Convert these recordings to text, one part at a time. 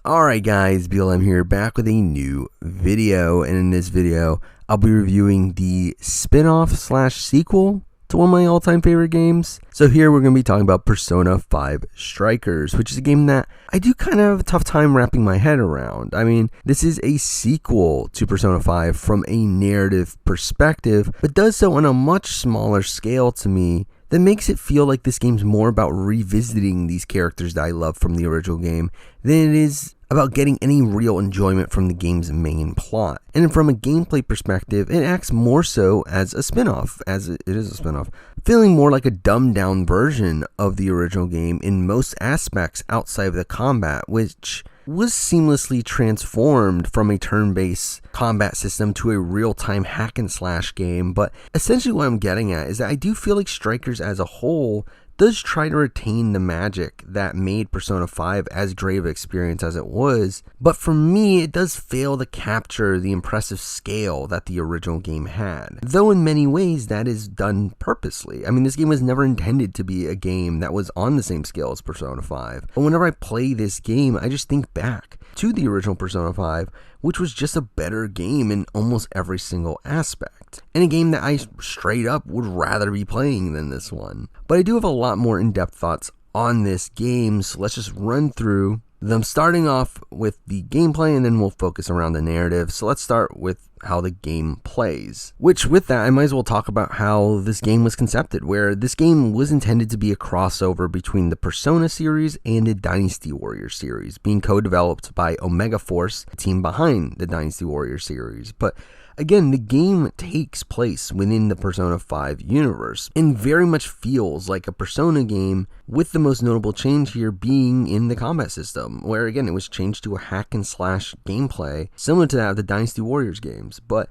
Alright guys, BLM here, back with a new video, and in this video, I'll be reviewing the spin-off slash sequel to one of my all-time favorite games. So here we're going to be talking about Persona 5 Strikers, which is a game that I do kind of have a tough time wrapping my head around. I mean, this is a sequel to Persona 5 from a narrative perspective, but does so on a much smaller scale to me. That makes it feel like this game's more about revisiting these characters that I love from the original game than it is about getting any real enjoyment from the game's main plot. And from a gameplay perspective, it acts more so as a spin-off, as it is a spin-off, feeling more like a dumbed-down version of the original game in most aspects outside of the combat, which was seamlessly transformed from a turn-based combat system to a real-time hack-and-slash game. But essentially what I'm getting at is that I do feel like Strikers as a whole does try to retain the magic that made Persona 5 as great of an experience as it was, but for me it does fail to capture the impressive scale that the original game had, though in many ways that is done purposely. I mean, this game was never intended to be a game that was on the same scale as Persona 5, but whenever I play this game I just think back to the original Persona 5, which was just a better game in almost every single aspect, and a game that I straight up would rather be playing than this one. But I do have a lot more in-depth thoughts on this game, so let's just run through them, starting off with the gameplay, and then we'll focus around the narrative. So let's start with how the game plays, which with that I might as well talk about how this game was conceived, where this game was intended to be a crossover between the Persona series and the Dynasty Warriors series, being co-developed by Omega Force, the team behind the Dynasty Warriors series. But again, the game takes place within the Persona 5 universe and very much feels like a Persona game, with the most notable change here being in the combat system, where again it was changed to a hack and slash gameplay similar to that of the Dynasty Warriors games. But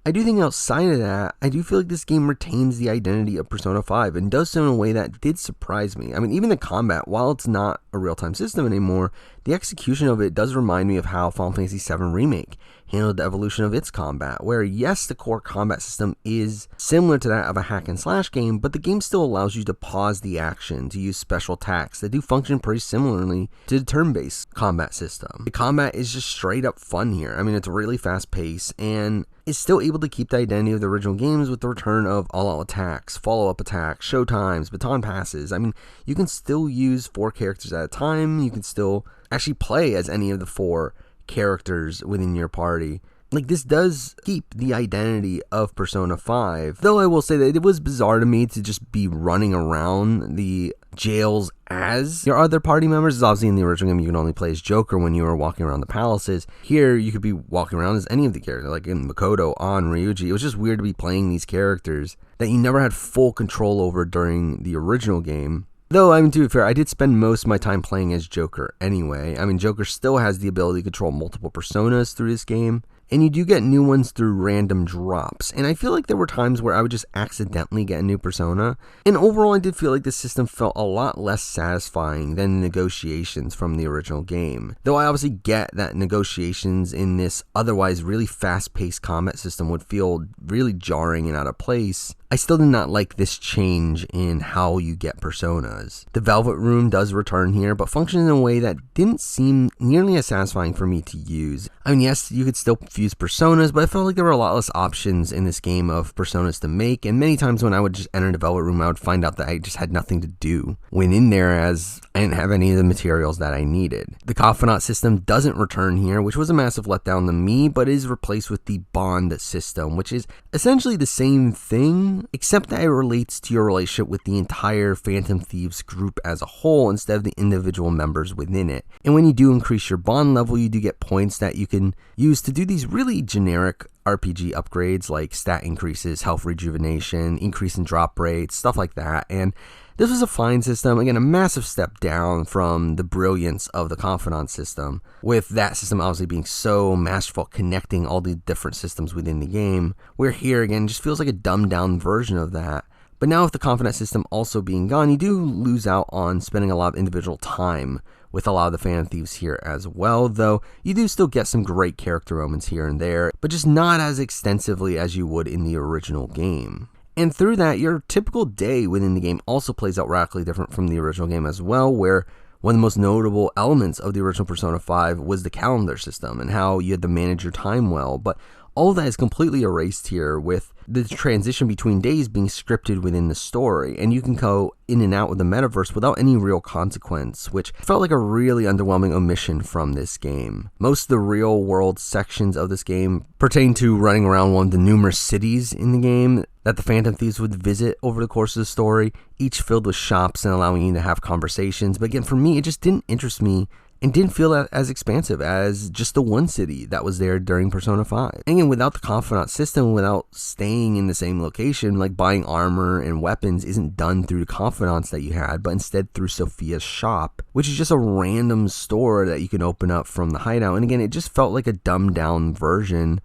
I do think outside of that, I do feel like this game retains the identity of Persona 5 and does so in a way that did surprise me. I mean, even the combat, while it's not a real-time system anymore, the execution of it does remind me of how Final Fantasy VII Remake handled the evolution of its combat, where yes, the core combat system is similar to that of a hack and slash game, but the game still allows you to pause the action to use special attacks that do function pretty similarly to the turn-based combat system. The combat is just straight up fun here. I mean, it's really fast-paced and is still able to keep the identity of the original games with the return of all-out attacks, follow-up attacks, showtimes, baton passes. I mean, you can still use 4 characters at a time. You can still actually play as any of the 4 characters within your party. Like, this does keep the identity of Persona 5, though I will say that it was bizarre to me to just be running around the jails as your other party members. Obviously in the original game you can only play as Joker when you were walking around the palaces. Here you could be walking around as any of the characters, like in Makoto, An, Ryuji. It was just weird to be playing these characters that you never had full control over during the original game. Though, I mean, to be fair, I did spend most of my time playing as Joker anyway. I mean, Joker still has the ability to control multiple personas through this game, and you do get new ones through random drops. And I feel like there were times where I would just accidentally get a new persona. And overall, I did feel like the system felt a lot less satisfying than the negotiations from the original game. Though I obviously get that negotiations in this otherwise really fast-paced combat system would feel really jarring and out of place, I still did not like this change in how you get personas. The Velvet Room does return here, but functions in a way that didn't seem nearly as satisfying for me to use. I mean, yes, you could still fuse personas, but I felt like there were a lot less options in this game of personas to make, and many times when I would just enter the Velvet Room, I would find out that I just had nothing to do when in there, as I didn't have any of the materials that I needed. The Confidant system doesn't return here, which was a massive letdown to me, but is replaced with the Bond system, which is essentially the same thing, except that it relates to your relationship with the entire Phantom Thieves group as a whole instead of the individual members within it. And when you do increase your bond level, you do get points that you can use to do these really generic RPG upgrades like stat increases, health rejuvenation, increase in drop rates, stuff like that. And this was a fine system, again a massive step down from the brilliance of the Confidant system, with that system obviously being so masterful connecting all the different systems within the game, where here again just feels like a dumbed down version of that. But now with the Confidant system also being gone, you do lose out on spending a lot of individual time with a lot of the Phantom Thieves here as well, though you do still get some great character moments here and there, but just not as extensively as you would in the original game. And through that, your typical day within the game also plays out radically different from the original game as well, where One of the most notable elements of the original Persona 5 was the calendar system and how you had to manage your time well, but all of that is completely erased here with the transition between days being scripted within the story, and you can go in and out with the metaverse without any real consequence, which felt like a really underwhelming omission from this game. Most of the real world sections of this game pertain to running around one of the numerous cities in the game that the Phantom Thieves would visit over the course of the story, each filled with shops and allowing you to have conversations. But again, for me, it just didn't interest me and didn't feel as expansive as just the one city that was there during Persona 5. And again, without the confidant system, without staying in the same location, like buying armor and weapons isn't done through the confidants that you had, but instead through Sophia's shop, which is just a random store that you can open up from the hideout. And again, it just felt like a dumbed down version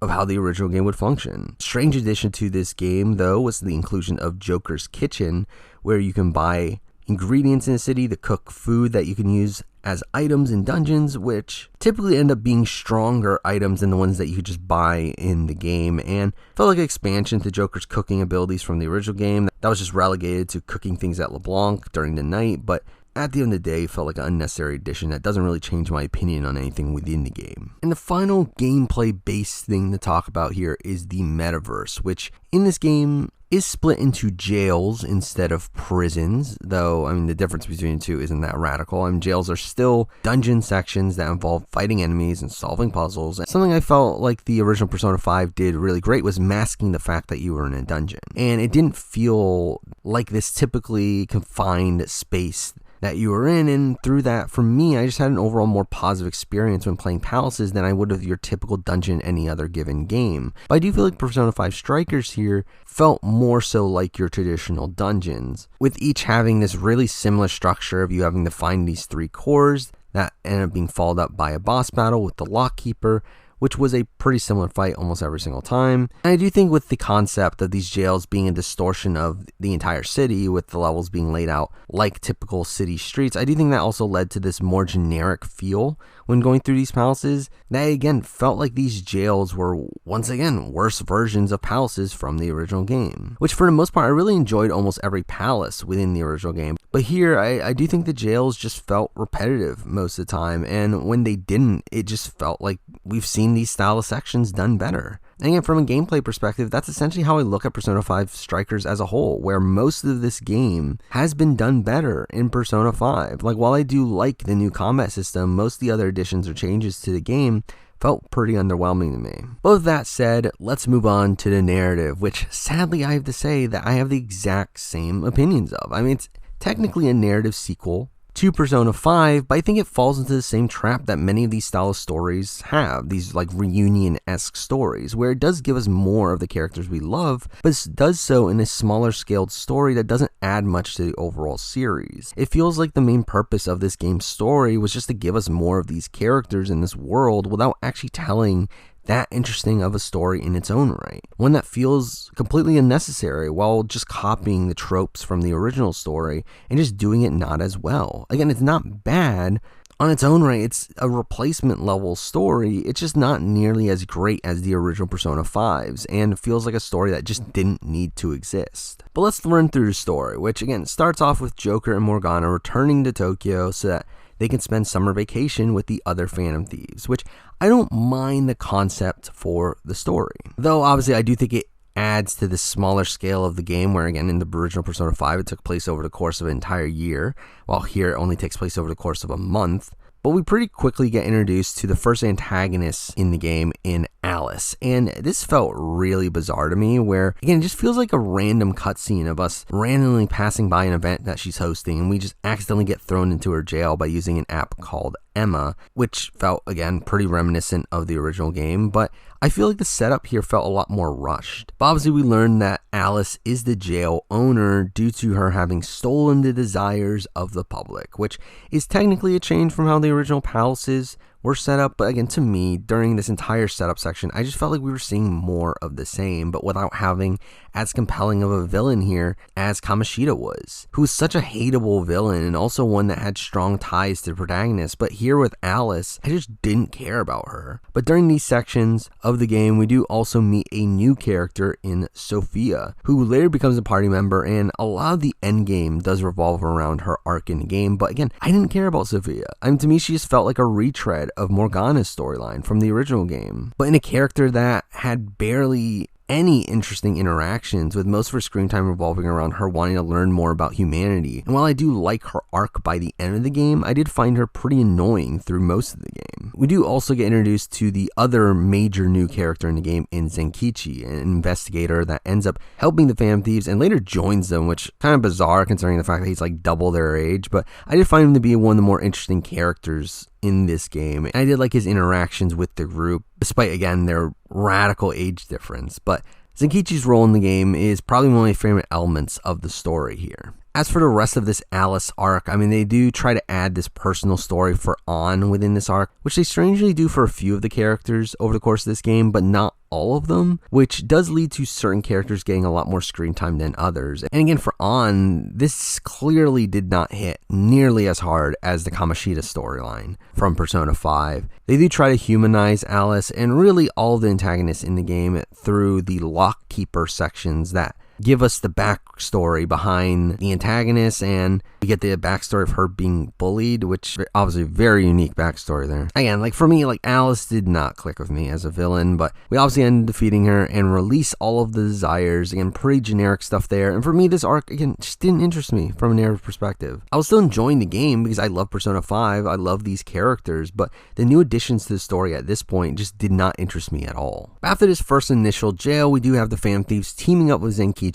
of how the original game would function. Strange addition to this game, though, was the inclusion of Joker's Kitchen, where you can buy ingredients in the city to cook food that you can use as items in dungeons, which typically end up being stronger items than the ones that you could just buy in the game, and felt like an expansion to Joker's cooking abilities from the original game that was just relegated to cooking things at LeBlanc during the night, but at the end of the day, felt like an unnecessary addition that doesn't really change my opinion on anything within the game. And the final gameplay-based thing to talk about here is the Metaverse, which in this game is split into jails instead of prisons, though, I mean, the difference between the two isn't that radical. I mean, jails are still dungeon sections that involve fighting enemies and solving puzzles. And something I felt like the original Persona 5 did really great was masking the fact that you were in a dungeon. And it didn't feel like this typically confined space that you were in, and through that, for me, I just had an overall more positive experience when playing palaces than I would with your typical dungeon in any other given game. But I do feel like Persona 5 Strikers here felt more so like your traditional dungeons, with each having this really similar structure of you having to find these 3 cores that ended up being followed up by a boss battle with the Lockkeeper, which was a pretty similar fight almost every single time. And I do think with the concept of these jails being a distortion of the entire city, with the levels being laid out like typical city streets, I do think that also led to this more generic feel when going through these palaces that again felt like these jails were once again worse versions of palaces from the original game, which for the most part I really enjoyed almost every palace within the original game, but here I do think the jails just felt repetitive most of the time, and when they didn't, it just felt like we've seen these style of sections done better. And again, from a gameplay perspective, that's essentially how I look at Persona 5 Strikers as a whole, where most of this game has been done better in Persona 5. Like, while I do like the new combat system, most of the other additions or changes to the game felt pretty underwhelming to me. But with that said, let's move on to the narrative, which sadly I have to say that I have the exact same opinions of. I mean, it's technically a narrative sequel to Persona 5, but I think it falls into the same trap that many of these style of stories have, these like reunion-esque stories, where it does give us more of the characters we love, but it does so in a smaller scaled story that doesn't add much to the overall series. It feels like the main purpose of this game's story was just to give us more of these characters in this world without actually telling that interesting of a story in its own right. One that feels completely unnecessary while just copying the tropes from the original story and just doing it not as well. Again, it's not bad on its own right, it's a replacement level story, it's just not nearly as great as the original Persona 5's, and feels like a story that just didn't need to exist. But let's run through the story, which again starts off with Joker and Morgana returning to Tokyo so that they can spend summer vacation with the other Phantom Thieves, which I don't mind the concept for the story. Though obviously I do think it adds to the smaller scale of the game, where again in the original Persona 5 it took place over the course of an entire year, while here it only takes place over the course of a month. But we pretty quickly get introduced to the first antagonist in the game in Alice, and this felt really bizarre to me, where again it just feels like a random cutscene of us randomly passing by an event that she's hosting, and we just accidentally get thrown into her jail by using an app called Emma, which felt again pretty reminiscent of the original game, but I feel like the setup here felt a lot more rushed. But obviously we learned that Alice is the jail owner due to her having stolen the desires of the public, which is technically a change from how the original palaces were set up, but again, to me, during this entire setup section, I just felt like we were seeing more of the same, but without having as compelling of a villain here as Kamoshida was, who was such a hateable villain and also one that had strong ties to the protagonist. But here with Alice, I just didn't care about her. But during these sections of the game, we do also meet a new character in Sophia, who later becomes a party member, and a lot of the end game does revolve around her arc in the game. But again, I didn't care about Sophia. To me, she just felt like a retread of Morgana's storyline from the original game, but in a character that had barely any interesting interactions, with most of her screen time revolving around her wanting to learn more about humanity. And while I do like her arc by the end of the game, I did find her pretty annoying through most of the game. We do also get introduced to the other major new character in the game in Zenkichi, an investigator that ends up helping the Phantom Thieves and later joins them, which kind of bizarre considering the fact that he's like double their age, but I did find him to be one of the more interesting characters in this game. And I did like his interactions with the group, despite again their radical age difference. But Zenkichi's role in the game is probably one of my favorite elements of the story here. As for the rest of this Alice arc, they do try to add this personal story for Ann within this arc, which they strangely do for a few of the characters over the course of this game, but not all of them, which does lead to certain characters getting a lot more screen time than others. And again, for Ann, this clearly did not hit nearly as hard as the Kamoshida storyline from Persona 5. They do try to humanize Alice and really all of the antagonists in the game through the Lockkeeper sections that give us the backstory behind the antagonist, and we get the backstory of her being bullied, which obviously very unique backstory there. Again, for me, Alice did not click with me as a villain, but we obviously end up defeating her and release all of the desires. Again, pretty generic stuff there. And for me, this arc, again, just didn't interest me from a narrative perspective. I was still enjoying the game because I love Persona 5. I love these characters, but the new additions to the story at this point just did not interest me at all. After this first initial jail, we do have the Phantom Thieves teaming up with Zenkichi,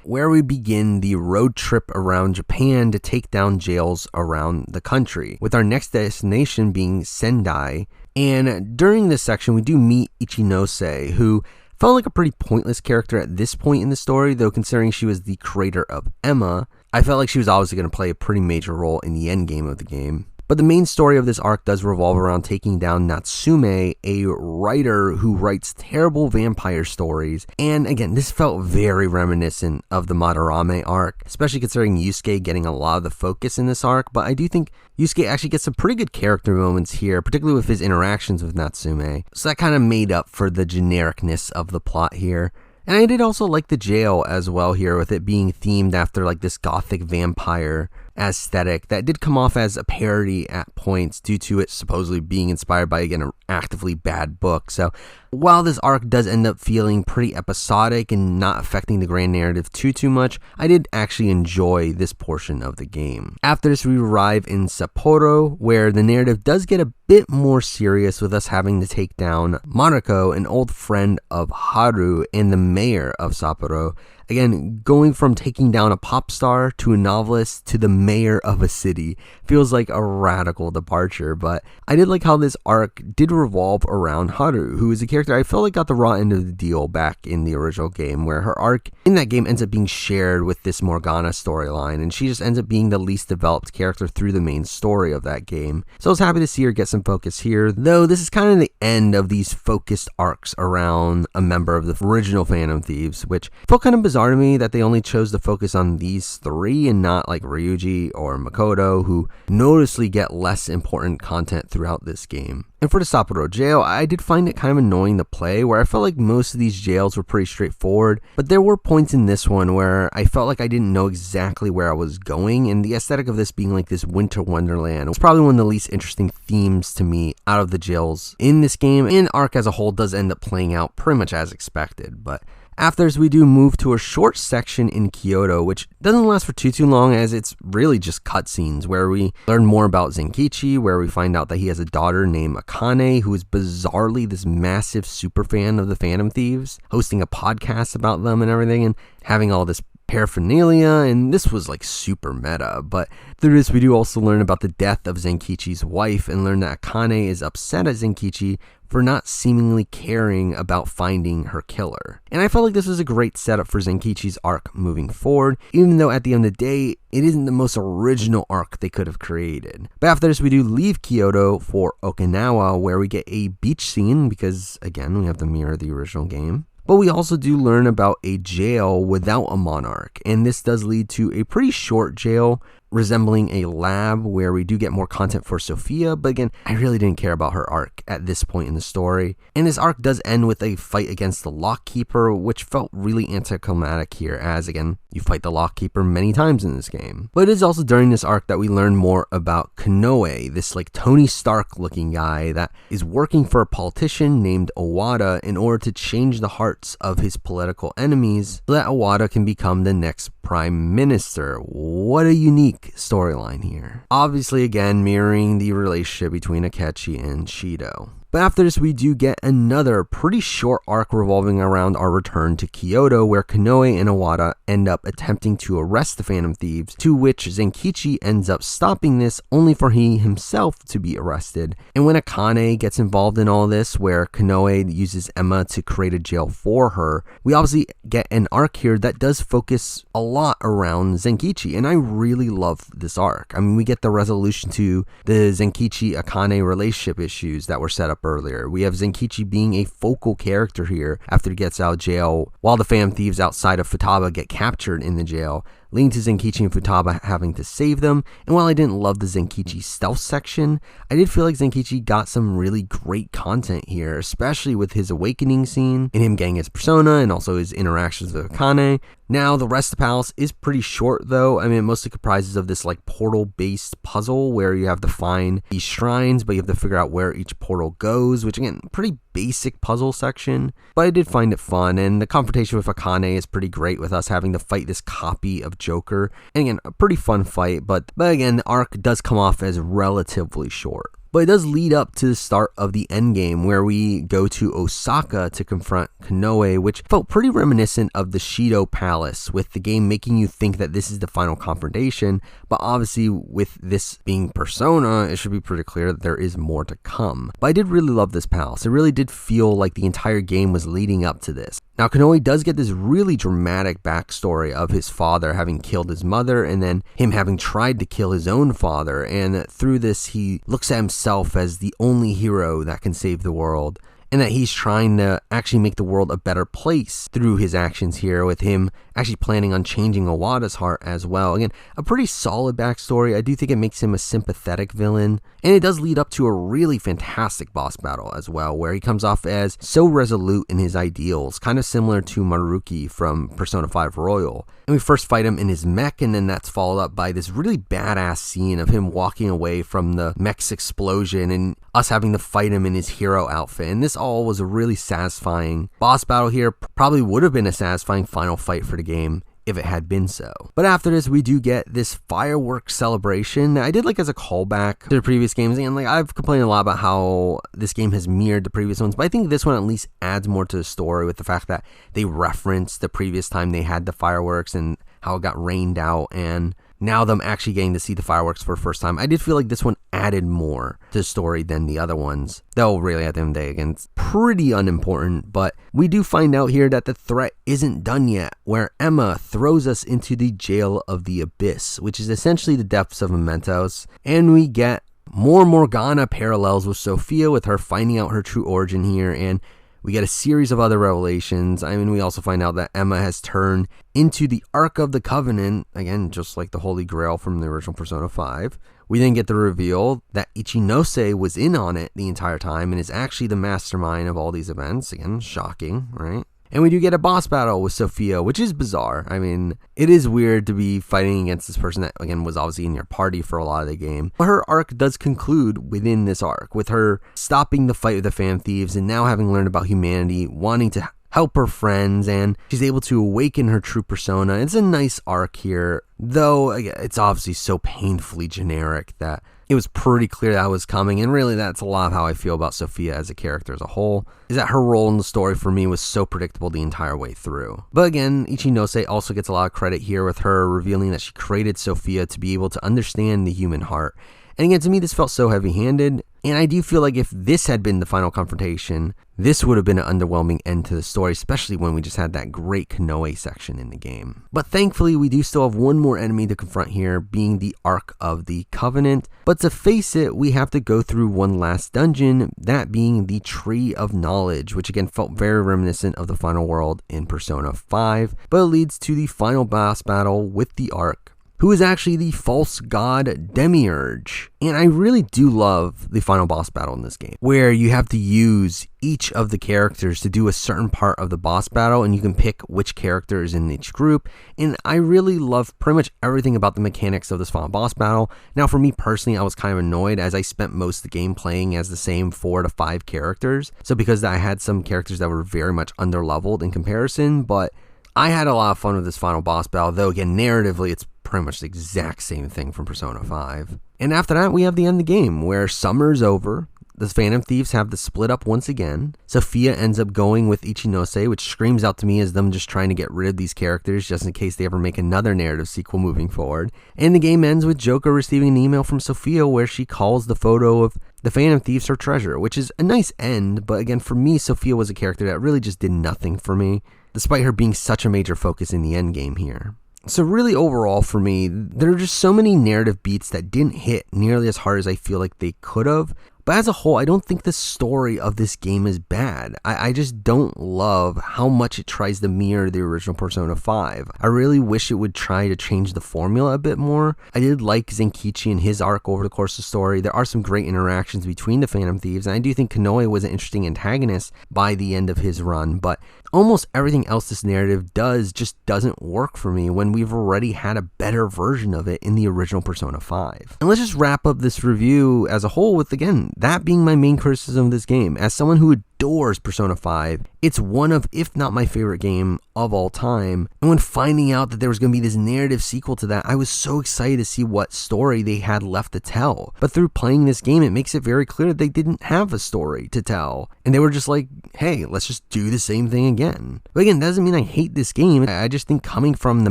where we begin the road trip around Japan to take down jails around the country, with our next destination being Sendai. And during this section, we do meet Ichinose, who felt like a pretty pointless character at this point in the story, though considering she was the creator of Emma, I felt like she was obviously going to play a pretty major role in the end game of the game. But the main story of this arc does revolve around taking down Natsume, a writer who writes terrible vampire stories. And again, this felt very reminiscent of the Madarame arc, especially considering Yusuke getting a lot of the focus in this arc. But I do think Yusuke actually gets some pretty good character moments here, particularly with his interactions with Natsume. So that kind of made up for the genericness of the plot here. And I did also like the jail as well here, with it being themed after this gothic vampire aesthetic that did come off as a parody at points due to it supposedly being inspired by, again, an actively bad book. So while this arc does end up feeling pretty episodic and not affecting the grand narrative too much, I did actually enjoy this portion of the game. After this, we arrive in Sapporo, where the narrative does get a bit more serious, with us having to take down Monako, an old friend of Haru and the mayor of Sapporo. Again, going from taking down a pop star to a novelist to the mayor of a city feels like a radical departure, but I did like how this arc did revolve around Haru, who is a character I felt like got the raw end of the deal back in the original game, where her arc in that game ends up being shared with this Morgana storyline, and she just ends up being the least developed character through the main story of that game. So I was happy to see her get some focus here, though this is kind of the end of these focused arcs around a member of the original Phantom Thieves, which felt kind of bizarre to me that they only chose to focus on these three and not Ryuji or Makoto, who noticeably get less important content throughout this game. And for the Sapporo jail, I did find it kind of annoying to play, where I felt like most of these jails were pretty straightforward, but there were points in this one where I felt like I didn't know exactly where I was going, and the aesthetic of this being like this winter wonderland was probably one of the least interesting themes to me out of the jails in this game, and arc as a whole does end up playing out pretty much as expected. But after this, we do move to a short section in Kyoto, which doesn't last for too long, as it's really just cutscenes where we learn more about Zenkichi, where we find out that he has a daughter named Akane, who is bizarrely this massive super fan of the Phantom Thieves, hosting a podcast about them and everything, and having all this paraphernalia, and this was super meta. But through this, we do also learn about the death of Zenkichi's wife and learn that Akane is upset at Zenkichi for not seemingly caring about finding her killer. And I felt like this was a great setup for Zenkichi's arc moving forward, even though at the end of the day, it isn't the most original arc they could have created. But after this, we do leave Kyoto for Okinawa, where we get a beach scene, because again, we have to mirror the original game. But we also do learn about a jail without a monarch, and this does lead to a pretty short jail resembling a lab where we do get more content for Sophia, but again, I really didn't care about her arc at this point in the story. And this arc does end with a fight against the Lockkeeper, which felt really anticlimactic here, as again, you fight the Lockkeeper many times in this game. But it is also during this arc that we learn more about Konoe, this like Tony Stark looking guy that is working for a politician named Owada in order to change the hearts of his political enemies so that Owada can become the next prime minister. What a unique storyline here. Obviously, again, mirroring the relationship between Akechi and Shido. But after this, we do get another pretty short arc revolving around our return to Kyoto, where Konoe and Owada end up attempting to arrest the Phantom Thieves, to which Zenkichi ends up stopping this, only for he himself to be arrested. And when Akane gets involved in all this, where Konoe uses Emma to create a jail for her, we obviously get an arc here that does focus a lot around Zenkichi, and I really love this arc. I mean, we get the resolution to the Zenkichi-Akane relationship issues that were set up earlier. We have Zenkichi being a focal character here after he gets out of jail, while the Phantom Thieves outside of Futaba get captured in the jail, leading to Zenkichi and Futaba having to save them. And while I didn't love the Zenkichi stealth section, I did feel like Zenkichi got some really great content here, especially with his awakening scene and him getting his persona and also his interactions with Akane. Now, the rest of the palace is pretty short though. I mean, it mostly comprises of this like portal-based puzzle where you have to find these shrines, but you have to figure out where each portal goes, which again, pretty basic puzzle section. But I did find it fun, and the confrontation with Akane is pretty great with us having to fight this copy of Joker. And again, a pretty fun fight, but again, the arc does come off as relatively short. But it does lead up to the start of the endgame, where we go to Osaka to confront Konoe, which felt pretty reminiscent of the Shido Palace, with the game making you think that this is the final confrontation. But obviously, with this being Persona, it should be pretty clear that there is more to come. But I did really love this palace. It really did feel like the entire game was leading up to this. Now, Konoe does get this really dramatic backstory of his father having killed his mother, and then him having tried to kill his own father, and through this, he looks at himself as the only hero that can save the world, and that he's trying to actually make the world a better place through his actions here, with him actually planning on changing Owada's heart as well. Again, a pretty solid backstory. I do think it makes him a sympathetic villain, and it does lead up to a really fantastic boss battle as well, where he comes off as so resolute in his ideals, kind of similar to Maruki from Persona 5 Royal. And we first fight him in his mech, and then that's followed up by this really badass scene of him walking away from the mech's explosion and us having to fight him in his hero outfit. And this all was a really satisfying boss battle here. Probably would have been a satisfying final fight for the game if it had been so. But after this, we do get this fireworks celebration that I did like as a callback to the previous games. And like, I've complained a lot about how this game has mirrored the previous ones, but I think this one at least adds more to the story, with the fact that they reference the previous time they had the fireworks and how it got rained out, and now them actually getting to see the fireworks for the first time. I did feel like this one added more to the story than the other ones, though really at the end of the day, again, it's pretty unimportant. But we do find out here that the threat isn't done yet, where Emma throws us into the jail of the Abyss, which is essentially the depths of Mementos, and we get more Morgana parallels with Sophia, with her finding out her true origin here, and we get a series of other revelations. I mean, we also find out that Emma has turned into the Ark of the Covenant, again, just like the Holy Grail from the original Persona 5. We then get the reveal that Ichinose was in on it the entire time and is actually the mastermind of all these events. Again, shocking, right? And we do get a boss battle with Sophia, which is bizarre. I mean, it is weird to be fighting against this person that, again, was obviously in your party for a lot of the game. But her arc does conclude within this arc, with her stopping the fight with the Phantom Thieves and now having learned about humanity, wanting to help her friends, and she's able to awaken her true persona. It's a nice arc here, though it's obviously so painfully generic that it was pretty clear that was coming, and really that's a lot of how I feel about Sophia as a character as a whole, is that her role in the story for me was so predictable the entire way through. But again, Ichinose also gets a lot of credit here, with her revealing that she created Sophia to be able to understand the human heart, And again, to me, this felt so heavy-handed, and I do feel like if this had been the final confrontation, this would have been an underwhelming end to the story, especially when we just had that great Konoe section in the game. But thankfully, we do still have one more enemy to confront here, being the Ark of the Covenant. But to face it, we have to go through one last dungeon, that being the Tree of Knowledge, which again felt very reminiscent of the final world in Persona 5, but it leads to the final boss battle with the Ark, who is actually the false god Demiurge. And I really do love the final boss battle in this game, where you have to use each of the characters to do a certain part of the boss battle, and you can pick which character is in each group. And I really love pretty much everything about the mechanics of this final boss battle. Now, for me personally, I was kind of annoyed as I spent most of the game playing as the same 4 to 5 characters. So because I had some characters that were very much underleveled in comparison, but I had a lot of fun with this final boss battle, though again, narratively, it's pretty much the exact same thing from Persona 5. And after that, we have the end of the game, where summer is over, the Phantom Thieves have to split up once again, Sophia ends up going with Ichinose, which screams out to me as them just trying to get rid of these characters just in case they ever make another narrative sequel moving forward. And the game ends with Joko receiving an email from Sophia where she calls the photo of the Phantom Thieves her treasure, which is a nice end, but again, for me, Sophia was a character that really just did nothing for me, despite her being such a major focus in the end game here. So really overall for me, there are just so many narrative beats that didn't hit nearly as hard as I feel like they could have. But as a whole, I don't think the story of this game is bad. I just don't love how much it tries to mirror the original Persona 5. I really wish it would try to change the formula a bit more. I did like Zenkichi and his arc over the course of the story. There are some great interactions between the Phantom Thieves, and I do think Konoe was an interesting antagonist by the end of his run, but almost everything else this narrative does just doesn't work for me when we've already had a better version of it in the original Persona 5. And let's just wrap up this review as a whole with, again, that being my main criticism of this game. As someone who adores Persona 5, it's one of, if not my favorite game of all time. And when finding out that there was going to be this narrative sequel to that, I was so excited to see what story they had left to tell. But through playing this game, it makes it very clear that they didn't have a story to tell. And they were just like, hey, let's just do the same thing again. But again, that doesn't mean I hate this game. I just think coming from the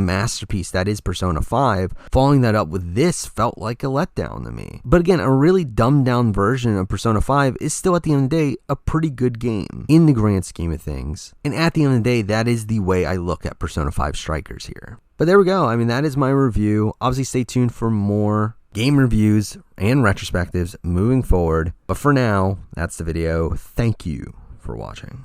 masterpiece that is Persona 5, following that up with this felt like a letdown to me. But again, a really dumbed down version of Persona 5 is still at the end of the day a pretty good game in the grand scheme of things. And at the end of the day, that is the way I look at Persona 5 Strikers here. But there we go. I mean, that is my review. Obviously, stay tuned for more game reviews and retrospectives moving forward. But for now, that's the video. Thank you for watching.